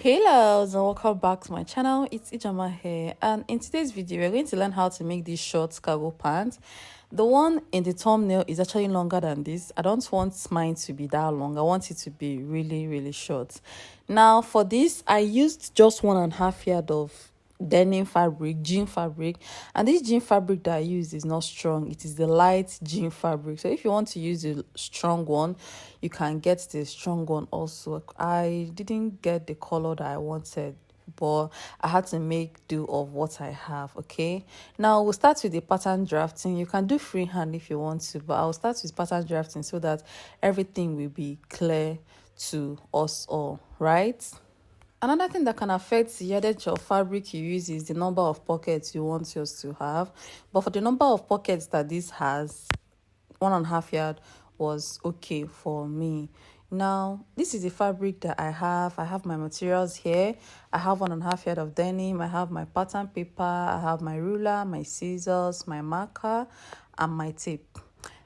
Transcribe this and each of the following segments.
Hello and welcome back to my channel. It's Ijama here, and in today's video we're going to learn how to make these short cargo pants. The one in the thumbnail is actually longer than this. I don't want mine to be that long. I want it to be really short. Now for this I used just 1.5 yard of denim fabric, jean fabric, and this jean fabric that I use is not strong. It is the light jean fabric. So if you want to use a strong one, you can get the strong one also. I didn't get the color that I wanted, but I had to make do of what I have. Okay, now we'll start with the pattern drafting. You can do freehand if you want to, but I'll start with pattern drafting so that everything will be clear to us all, right? Another thing that can affect the yardage of fabric you use is the number of pockets you want yours to have. But for the number of pockets that this has, 1.5 yard was okay for me. Now this is the fabric that I have my materials here. I have 1.5 yard of denim. I have my pattern paper. I have my ruler, my scissors, my marker, and my tape.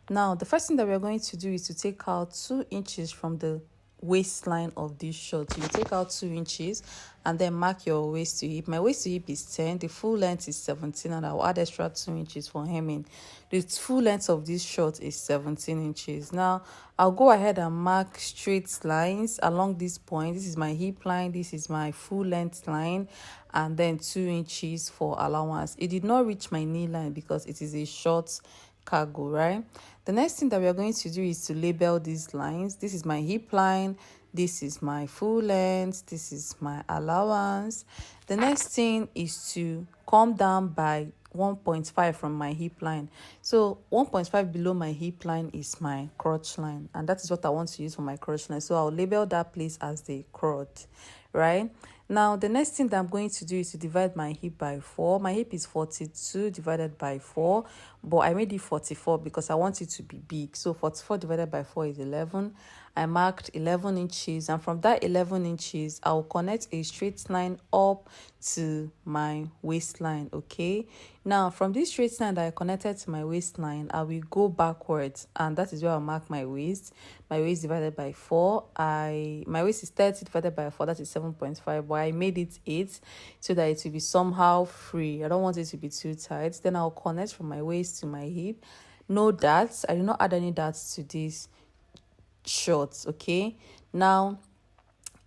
Now the first thing that we're going to do is to take out 2 inches from the waistline of this shirt. You take out 2 inches and then mark your waist to hip. My waist to hip is 10, the full length is 17, and I'll add extra 2 inches for hemming. The full length of this shirt is 17 inches. Now I'll go ahead and mark straight lines along this point. This is my hip line, this is my full length line, and then 2 inches for allowance. It did not reach my knee line because it is a short cargo, right? The next thing that we are going to do is to label these lines. This is my hip line, this is my full length, this is my allowance. The next thing is to come down by 1.5 from my hip line. So 1.5 below my hip line is my crotch line, and that is what I want to use for my crotch line. So I'll label that place as the crotch, right? Now the next thing that I'm going to do is to divide my hip by 4. My hip is 42 divided by 4, but I made it 44 because I want it to be big. So 44 divided by 4 is 11. I marked 11 inches, and from that 11 inches I'll connect a straight line up to my waistline. Okay, now from this straight line that I connected to my waistline, I will go backwards, and that is where I'll mark my waist. My waist divided by 4, my waist is 30 divided by 4, that is 7.5, but I made it 8 so that it will be somehow free. I don't want it to be too tight. Then I'll connect from my waist to my hip. No darts. I do not add any darts to this shorts. Okay, now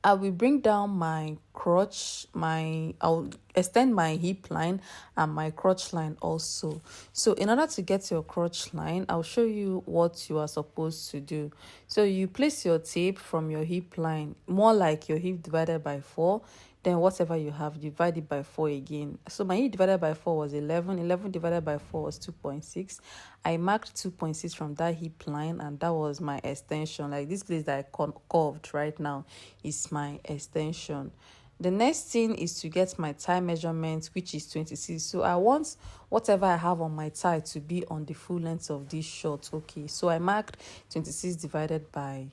I will bring down my crotch, I'll extend my hip line and my crotch line also. So in order to get your crotch line, I'll show you what you are supposed to do. So you place your tape from your hip line, more like your hip divided by 4. Then whatever you have, divide it by 4 again. So my hip divided by 4 was 11. 11 divided by 4 was 2.6. I marked 2.6 from that hip line, and that was my extension. Like this place that I curved right now is my extension. The next thing is to get my thigh measurement, which is 26. So I want whatever I have on my thigh to be on the full length of this short. Okay, so I marked 26 divided by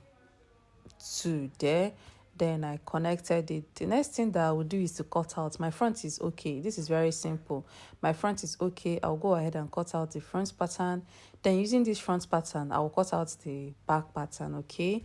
2 there. Then I connected it. The next thing that I will do is to cut out. My front is okay. This is very simple. My front is okay. I'll go ahead and cut out the front pattern. Then using this front pattern, I will cut out the back pattern. Okay,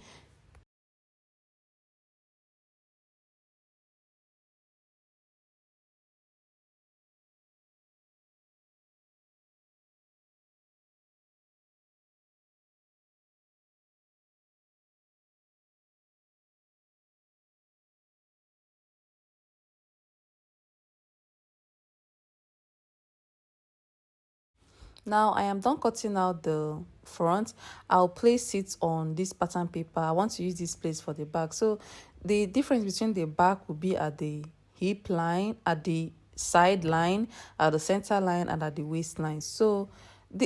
now I am done cutting out the front. I'll place it on this pattern paper. I want to use this place for the back. So the difference between the back will be at the hip line, at the side line, at the center line, and at the waistline. So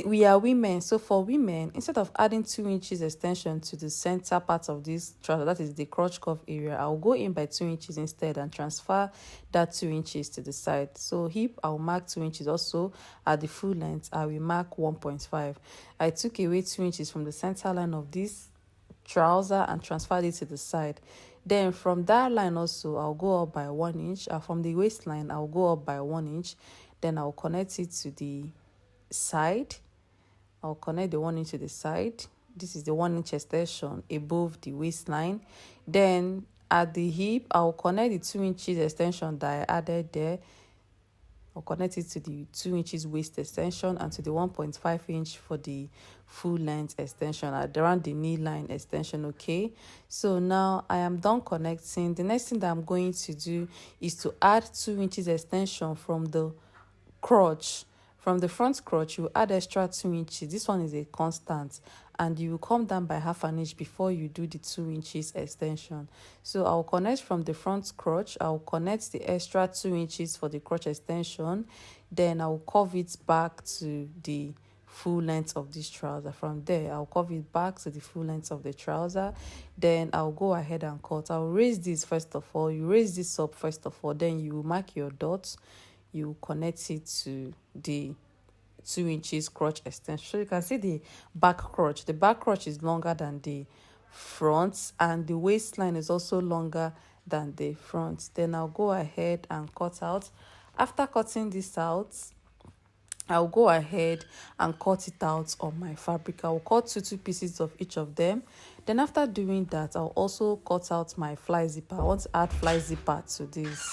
we are women, so for women, instead of adding 2 inches extension to the center part of this trouser, that is the crotch cuff area, I'll go in by 2 inches instead and transfer that 2 inches to the side. So hip, I'll mark 2 inches. Also at the full length, I will mark 1.5. I took away 2 inches from the center line of this trouser and transferred it to the side. Then from that line also, I'll go up by 1 inch. From the waistline, I'll go up by 1 inch. Then I'll connect it to the side. I'll connect the 1 inch to the side. This is the 1 inch extension above the waistline. Then at the hip, I'll connect the 2 inches extension that I added there. I'll connect it to the 2 inches waist extension and to the 1.5 inch for the full length extension at around the knee line extension. Okay, so now I am done connecting. The next thing that I'm going to do is to add 2 inches extension from the crotch. From the front crotch, you add extra 2 inches. This one is a constant, and you will come down by half an inch before you do the 2 inches extension. So I'll connect from the front crotch. I'll connect the extra 2 inches for the crotch extension. Then I'll curve it back to the full length of this trouser. From there, I'll curve it back to the full length of the trouser. Then I'll go ahead and cut. I'll raise this first of all. You raise this up first of all. Then you mark your dots. You connect it to the 2 inches crotch extension. So you can see the back crotch. The back crotch is longer than the front, and the waistline is also longer than the front. Then I'll go ahead and cut out. After cutting this out, I'll go ahead and cut it out on my fabric. I'll cut two pieces of each of them. Then after doing that, I'll also cut out my fly zipper. I want to add fly zipper to this.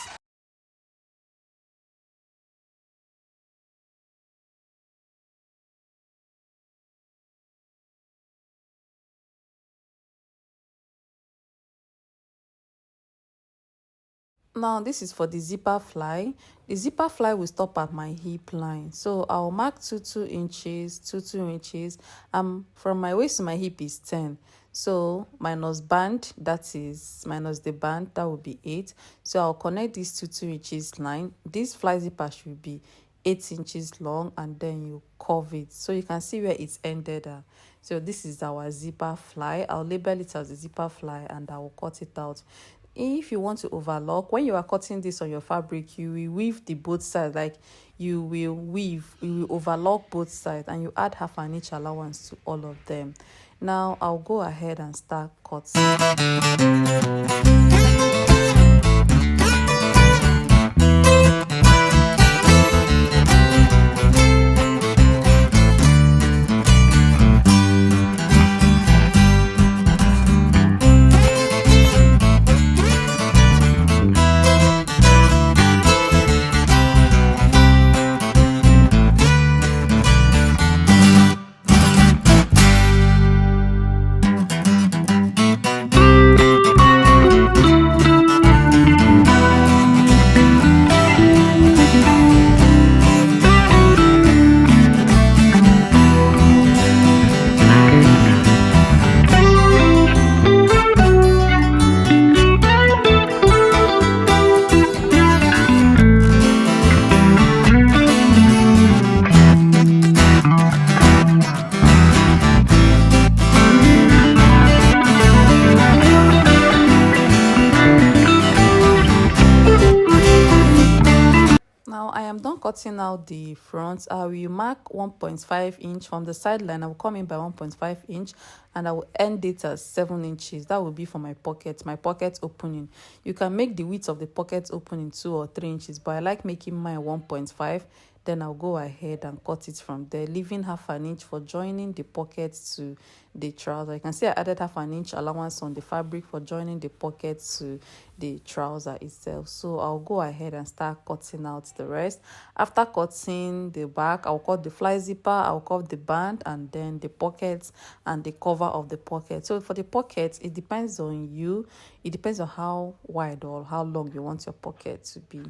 Now this is for the zipper fly. The zipper fly will stop at my hip line, so I'll mark 2 inches, 2 inches. From my waist to my hip is 10, so minus band, that is minus the band, that will be 8. So I'll connect these 2 inches line. This fly zipper should be 8 inches long, and then you curve it so you can see where it's ended at. So this is our zipper fly. I'll label it as a zipper fly and I will cut it out. If you want to overlock, when you are cutting this on your fabric, you will weave the both sides. Like you will overlock both sides, and you add half an inch allowance to all of them. Now I'll go ahead and start cutting. Cutting out the front, I will mark 1.5 inch from the sideline. I will come in by 1.5 inch and I will end it as 7 inches. That will be for my pocket opening. You can make the width of the pocket opening 2 or 3 inches, but I like making mine 1.5. Then I'll go ahead and cut it from there, leaving half an inch for joining the pocket to the trouser. You can see I added half an inch allowance on the fabric for joining the pocket to the trouser itself. So I'll go ahead and start cutting out the rest. After cutting the back, I'll cut the fly zipper, I'll cut the band, and then the pockets and the cover of the pocket. So for the pockets, it depends on you. It depends on how wide or how long you want your pocket to be.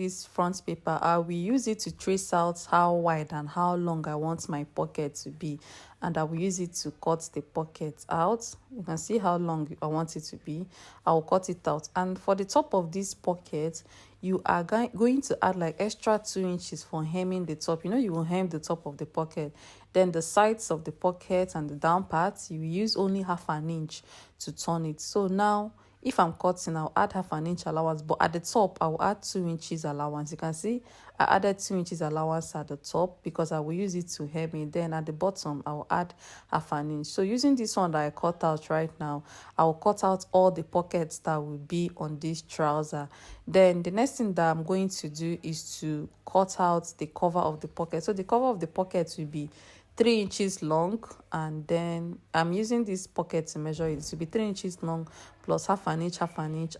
this front paper, I will use it to trace out how wide and how long I want my pocket to be, and I will use it to cut the pocket out. You can see how long I want it to be. I will cut it out. And for the top of this pocket, you are going to add like extra 2 inches for hemming the top. You know, you will hem the top of the pocket, then the sides of the pocket and the down parts, you will use only half an inch to turn it. So now if I'm cutting, I'll add half an inch allowance, but at the top I will add 2 inches allowance. You can see I added 2 inches allowance at the top because I will use it to hem it. Then at the bottom I will add half an inch. So using this one that I cut out right now, I will cut out all the pockets that will be on this trouser. Then the next thing that I'm going to do is to cut out the cover of the pocket. So the cover of the pocket will be 3 inches long, and then I'm using this pocket to measure it to be 3 inches long plus half an inch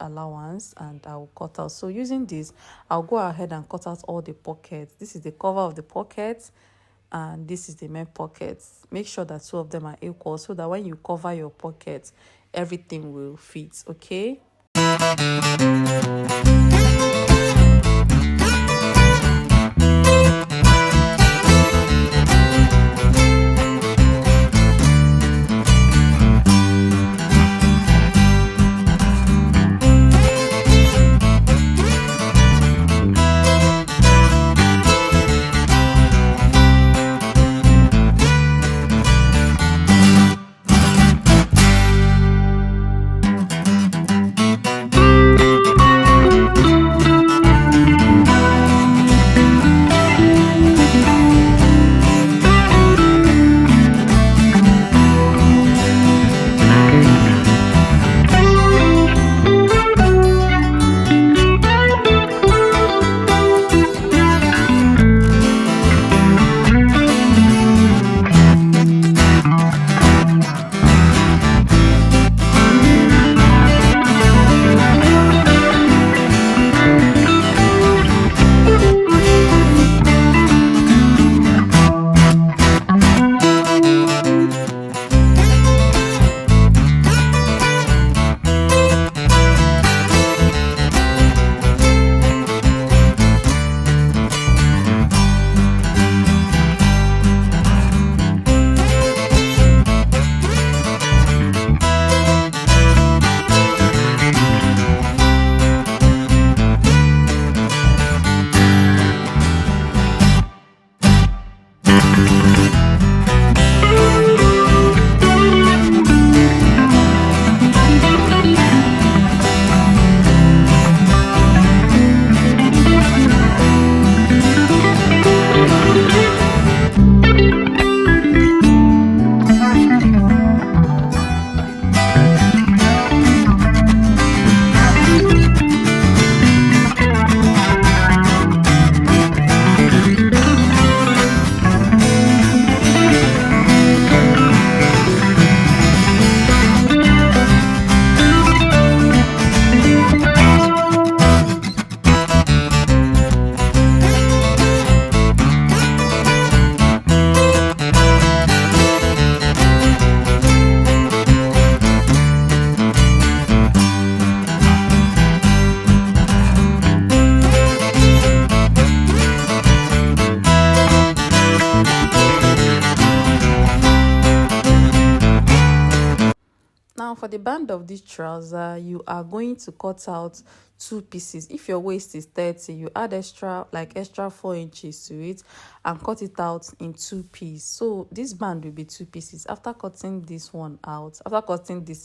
allowance, and I'll cut out. So using this, I'll go ahead and cut out all the pockets. This is the cover of the pocket and this is the main pocket. Make sure that two of them are equal so that when you cover your pocket, everything will fit. Okay. Now for the band of this trouser, you are going to cut out 2 pieces. If your waist is 30, you add extra 4 inches to it and cut it out in 2 pieces. So this band will be 2 pieces. After cutting this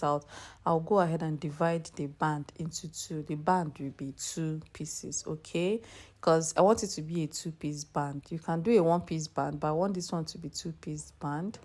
out, I'll go ahead and divide the band into 2. The band will be 2 pieces, okay? Because I want it to be a 2-piece band. You can do a 1-piece band, but I want this one to be 2-piece band.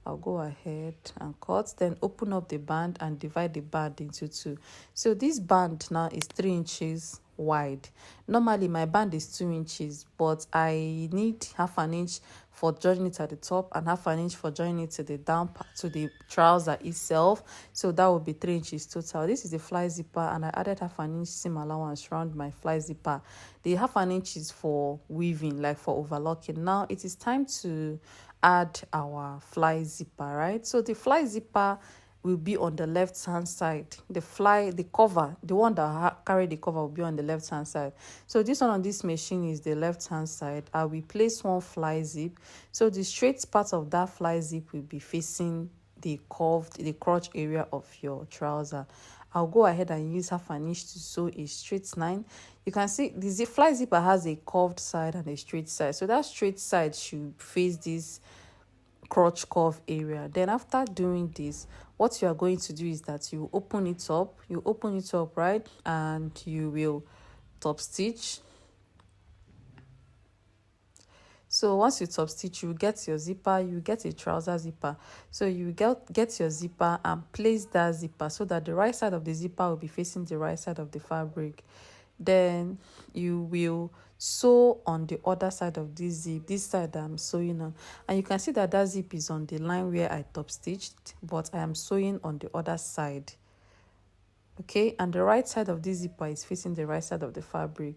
I'll go ahead and cut, then open up the band and divide the band into 2. So this band now is 3 inches wide. Normally my band is 2 inches, but I need half an inch for joining it at the top and half an inch for joining it to the down part, to the trouser itself. So that will be 3 inches total. This is the fly zipper, and I added half an inch seam allowance around my fly zipper. The half an inch is for weaving, like for overlocking. Now it is time to add our fly zipper, right? So the fly zipper, will be on the left hand side. The cover, the one that carry the cover will be on the left hand side. So this one on this machine is the left hand side. I will place one fly zip, so the straight part of that fly zip will be facing the crotch area of your trouser. I'll go ahead and use half an inch to sew a straight line. You can see the fly zipper has a curved side and a straight side, so that straight side should face this crotch curve area. Then after doing this, what you are going to do is that you open it up, right, and you will top stitch. So once you top stitch, you get your zipper, you get a trouser zipper. So you get your zipper and place that zipper so that the right side of the zipper will be facing the right side of the fabric. Then you will sew on the other side of this zip, this side that I'm sewing on, and you can see that that zip is on the line where I top stitched, but I am sewing on the other side. Okay, and the right side of this zipper is facing the right side of the fabric.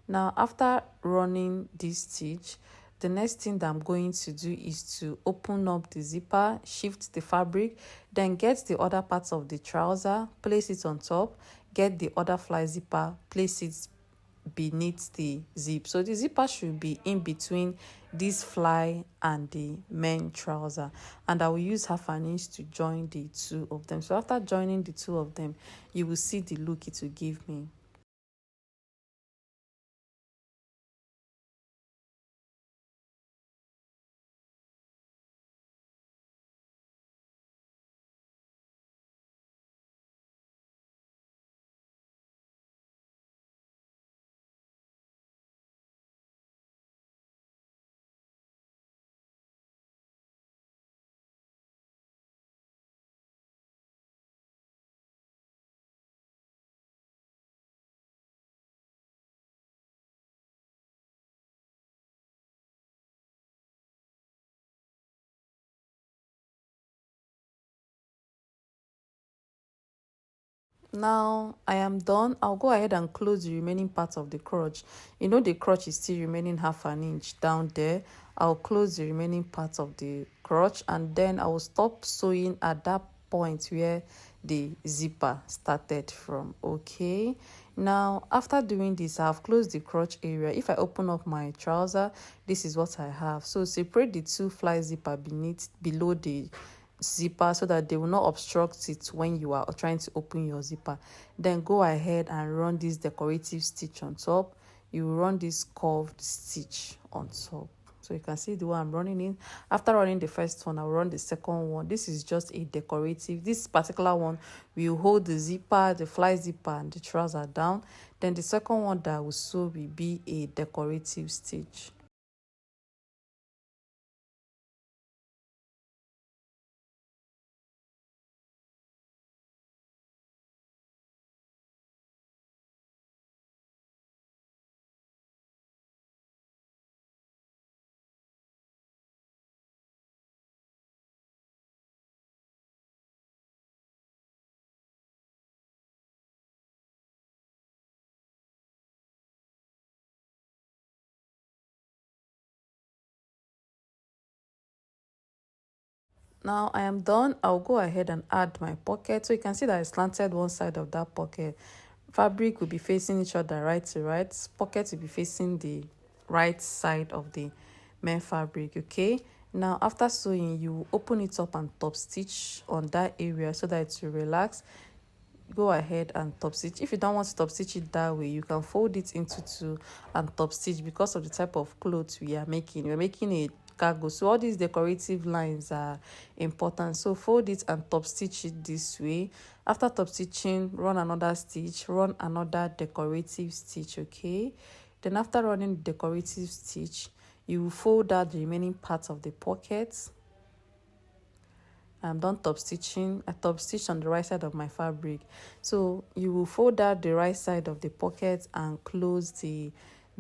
Now after running this stitch, the next thing that I'm going to do is to open up the zipper, shift the fabric, then get the other parts of the trouser, place it on top, get the other fly zipper, place it beneath the zip. So the zipper should be in between this fly and the main trouser, and I will use half an inch to join the two of them. So after joining the two of them, you will see the look it will give me. Now I am done. I'll go ahead and close the remaining part of the crotch. You know the crotch is still remaining half an inch down there. I'll close the remaining part of the crotch, and then I will stop sewing at that point where the zipper started from. Okay, now after doing this, I have closed the crotch area. If I open up my trouser, this is what I have. So separate the two fly zipper below the zipper so that they will not obstruct it when you are trying to open your zipper. Then go ahead and run this decorative stitch on top. You will run this curved stitch on top. So you can see the one I'm running in. After running the first one, I'll run the second one. This is just a decorative. This particular one will hold the zipper, the fly zipper, and the trouser down. Then the second one that I will sew will be a decorative stitch. Now I am done. I'll go ahead and add my pocket. So you can see that I slanted one side of that pocket. Fabric will be facing each other right to right. Pocket will be facing the right side of the main fabric. Okay. Now after sewing, you open it up and top stitch on that area so that it will relax. Go ahead and top stitch. If you don't want to top stitch it that way, you can fold it into two and top stitch. Because of the type of clothes we're making a cargo, so all these decorative lines are important. So fold it and top stitch it this way. After top stitching, run another stitch, run another decorative stitch. Okay, then after running the decorative stitch, you will fold out the remaining parts of the pockets. I'm done top stitching. I top stitched on the right side of my fabric. So you will fold out the right side of the pocket and close the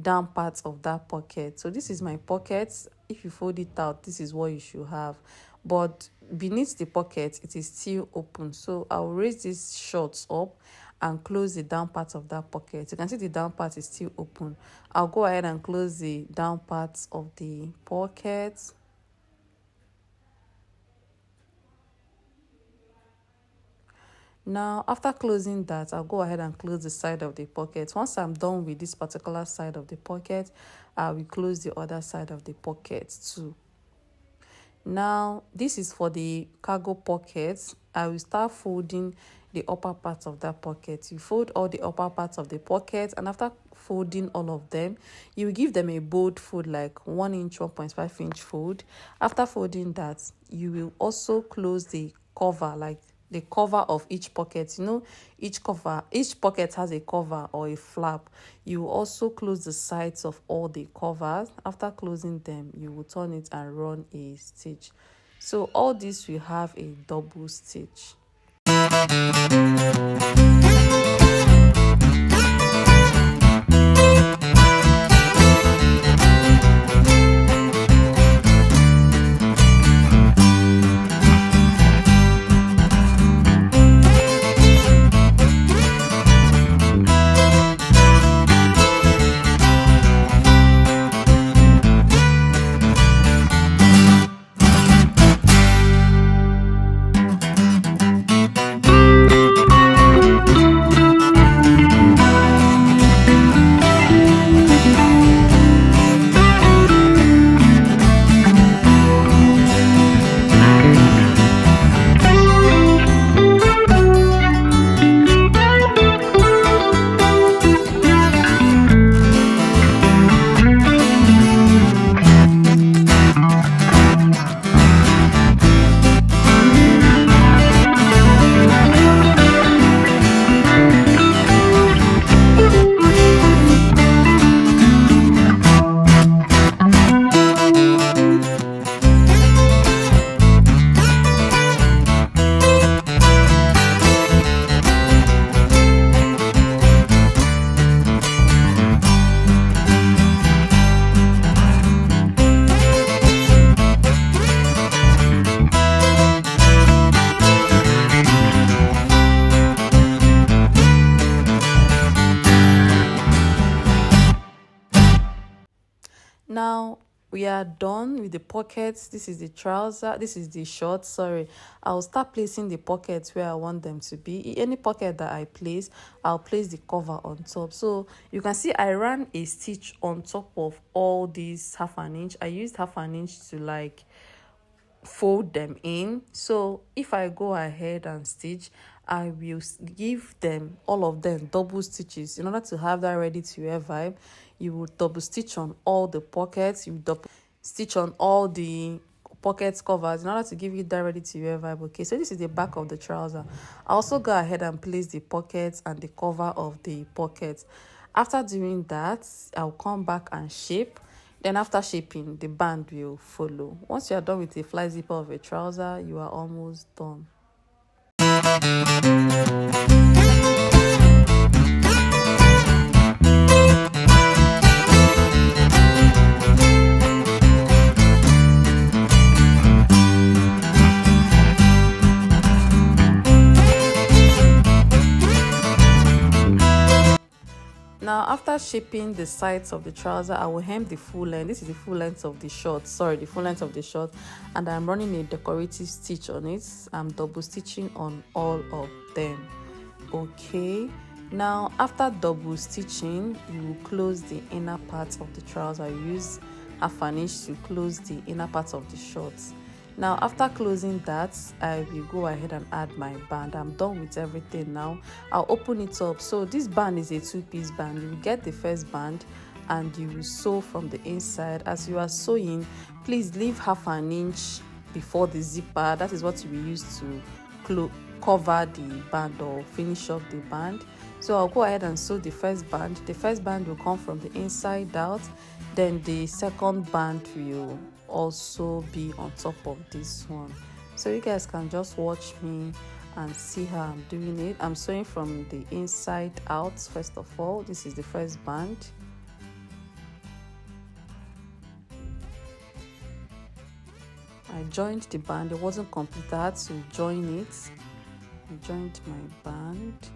down parts of that pocket. So this is my pocket. If you fold it out, this is what you should have. But beneath the pocket, it is still open. So I'll raise these shorts up and close the down part of that pocket. You can see the down part is still open. I'll go ahead and close the down parts of the pocket. Now after closing that, I'll go ahead and close the side of the pocket. Once I'm done with this particular side of the pocket, I will close the other side of the pocket too. Now this is for the cargo pockets. I will start folding the upper parts of that pocket. You fold all the upper parts of the pocket, and after folding all of them, you will give them a bold fold, like 1 inch, 1.5 inch fold. After folding that, you will also close the cover, like the cover of each pocket. You know, each pocket has a cover or a flap. You will also close the sides of all the covers. After closing them, you will turn it and run a stitch. So all this will have a double stitch. Now we are done with the pockets. This is the trouser, this is the shorts. Sorry, I'll start placing the pockets where I want them to be. Any pocket that I place, I'll place the cover on top. So you can see I ran a stitch on top of all these 1/2 inch. I used 1/2 inch to like fold them in. So if I go ahead and stitch, I will give them, all of them, double stitches. In order to have that ready to wear vibe, you will double stitch on all the pockets, you double stitch on all the pocket covers in order to give you that ready to wear vibe. Okay, so this is the back of the trouser. I also go ahead and place the pockets and the cover of the pockets. After doing that, I'll come back and shape. Then after shaping, the band will follow. Once you are done with the fly zipper of a trouser, you are almost done. Now after shaping the sides of the trouser, I will hem the full length. This is the full length of the shorts, the full length of the short, and I'm running a decorative stitch on it. I'm double stitching on all of them. Okay, now after double stitching, you will close the inner part of the trouser. I use 1/2 inch to close the inner part of the shorts. Now after closing that, I will go ahead and add my band. I'm done with everything now. I'll open it up. So this band is a 2-piece band. You will get the first band and you will sew from the inside. As you are sewing, please leave 1/2 inch before the zipper. That is what you will use to cover the band or finish up the band. So I'll go ahead and sew the first band. The first band will come from the inside out, then the second band will also be on top of this one. So you guys can just watch me and see how I'm doing it. I'm sewing from the inside out. First of all, this is the first band. I joined the band. It wasn't complete. I had to join it. I joined my band.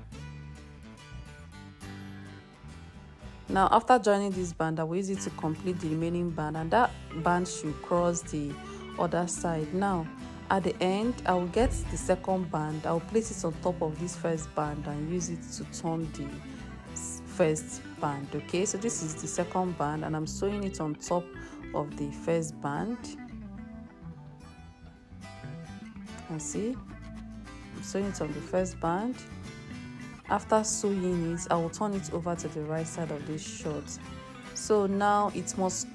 Now after joining this band, I will use it to complete the remaining band, and that band should cross the other side. Now At the end, I will get the second band, I'll place it on top of this first band and use it to turn the first band. Okay, so this is the second band and I'm sewing it on top of the first band. And see, I'm sewing it on the first band. After sewing it, I will turn it over to the right side of this short. So now it must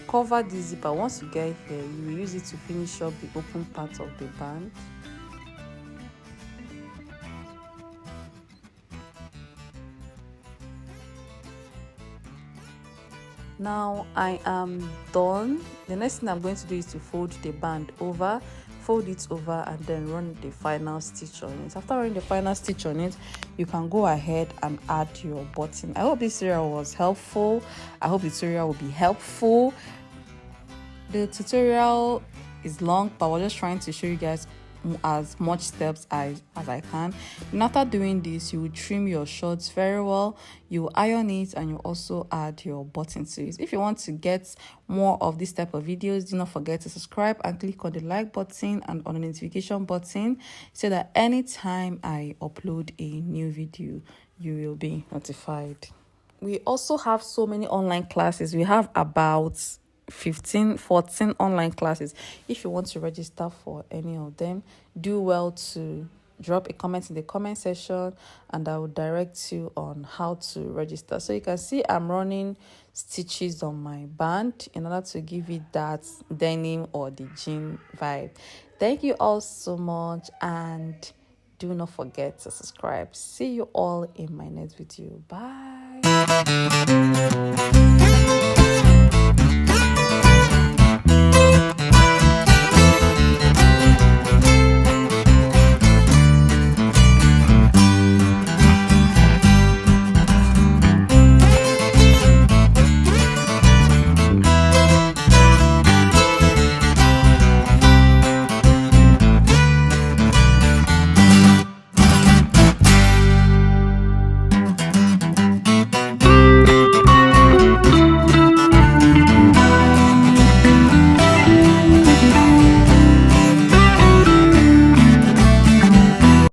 cover the zipper. Once you get here, you will use it to finish up the open part of the band. Now I am done. The next thing I'm going to do is to fold the band over, fold it over, and then run the final stitch on it. After running the final stitch on it, you can go ahead and add your button. I hope this tutorial was helpful. I hope the tutorial will be helpful. The tutorial is long, but we're just trying to show you guys as much steps as I can. And after doing this, you will trim your shorts very well, you will iron it, and you also add your button to it. If you want to get more of this type of videos, do not forget to subscribe and click on the like button and on the notification button so that anytime I upload a new video, you will be notified. We also have so many online classes. We have about 14 online classes. If you want to register for any of them, do well to drop a comment in the comment section and I will direct you on how to register. So you can see I'm running stitches on my band in order to give it that denim or the jean vibe. Thank you all so much and do not forget to subscribe. See you all in my next video. Bye.